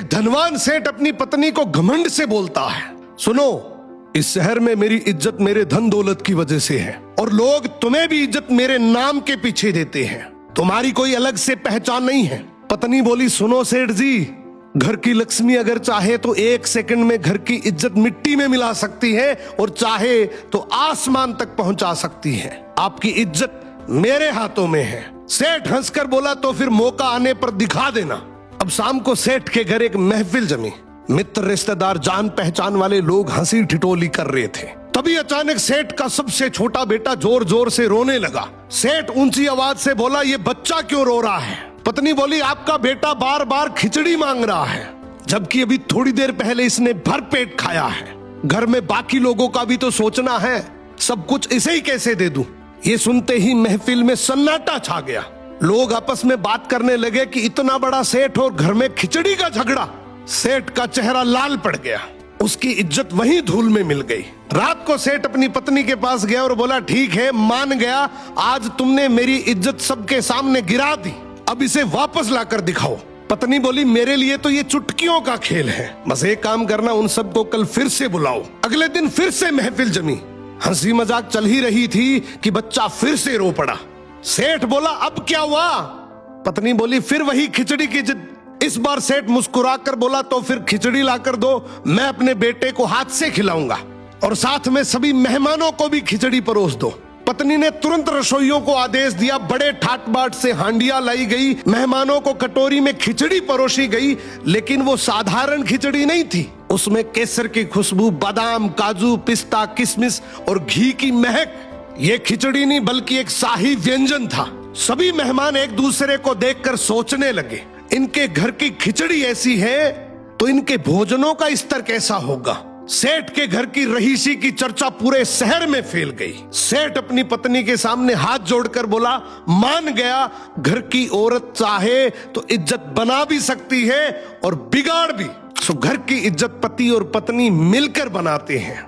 धनवान सेठ अपनी पत्नी को घमंड से बोलता है, सुनो, इस शहर में मेरी इज्जत मेरे धन दौलत की वजह से है और लोग तुम्हें भी इज्जत मेरे नाम के पीछे देते हैं, तुम्हारी कोई अलग से पहचान नहीं है। पत्नी बोली, सुनो सेठ जी, घर की लक्ष्मी अगर चाहे तो 1 सेकंड में घर की इज्जत मिट्टी में मिला सकती है और चाहे तो आसमान तक पहुंचा सकती है। आपकी इज्जत मेरे हाथों में है। सेठ हंसकर बोला, तो फिर मौका आने पर दिखा देना। अब शाम को सेठ के घर एक महफिल जमी। मित्र, रिश्तेदार, जान पहचान वाले लोग हंसी ठिठोली कर रहे थे। तभी अचानक सेठ का सबसे छोटा बेटा जोर जोर से रोने लगा। सेठ ऊंची आवाज से बोला, ये बच्चा क्यों रो रहा है? पत्नी बोली, आपका बेटा बार बार खिचड़ी मांग रहा है, जबकि अभी थोड़ी देर पहले इसने भर पेट खाया है। घर में बाकी लोगों का भी तो सोचना है, सब कुछ इसे ही कैसे दे दूं? ये सुनते ही महफिल में सन्नाटा छा गया। लोग आपस में बात करने लगे कि इतना बड़ा सेठ और घर में खिचड़ी का झगड़ा। सेठ का चेहरा लाल पड़ गया, उसकी इज्जत वहीं धूल में मिल गई। रात को सेठ अपनी पत्नी के पास गया और बोला, ठीक है, मान गया, आज तुमने मेरी इज्जत सबके सामने गिरा दी, अब इसे वापस लाकर दिखाओ। पत्नी बोली, मेरे लिए तो ये चुटकियों का खेल है, बस एक काम करना, उन सबको कल फिर से बुलाओ। अगले दिन फिर से महफिल जमी। हंसी मजाक चल ही रही थी कि बच्चा फिर से रो पड़ा। सेठ बोला, अब क्या हुआ? पत्नी बोली, फिर वही खिचड़ी की जिद। इस बार सेठ मुस्कुराकर बोला, तो फिर खिचड़ी लाकर दो, मैं अपने बेटे को हाथ से खिलाऊंगा और साथ में सभी मेहमानों को भी खिचड़ी परोस दो। पत्नी ने तुरंत रसोइयों को आदेश दिया, बड़े ठाट बाट से हांडियां लाई गई, मेहमानों को कटोरी में खिचड़ी परोसी गई। लेकिन वो साधारण खिचड़ी नहीं थी, उसमें केसर की खुशबू, बादाम, काजू, पिस्ता, किशमिश और घी की महक। ये खिचड़ी नहीं बल्कि एक शाही व्यंजन था। सभी मेहमान एक दूसरे को देखकर सोचने लगे, इनके घर की खिचड़ी ऐसी है तो इनके भोजनों का स्तर कैसा होगा। सेठ के घर की रहीसी की चर्चा पूरे शहर में फैल गई। सेठ अपनी पत्नी के सामने हाथ जोड़कर बोला, मान गया, घर की औरत चाहे तो इज्जत बना भी सकती है और बिगाड़ भी। सो घर की इज्जत पति और पत्नी मिलकर बनाते हैं।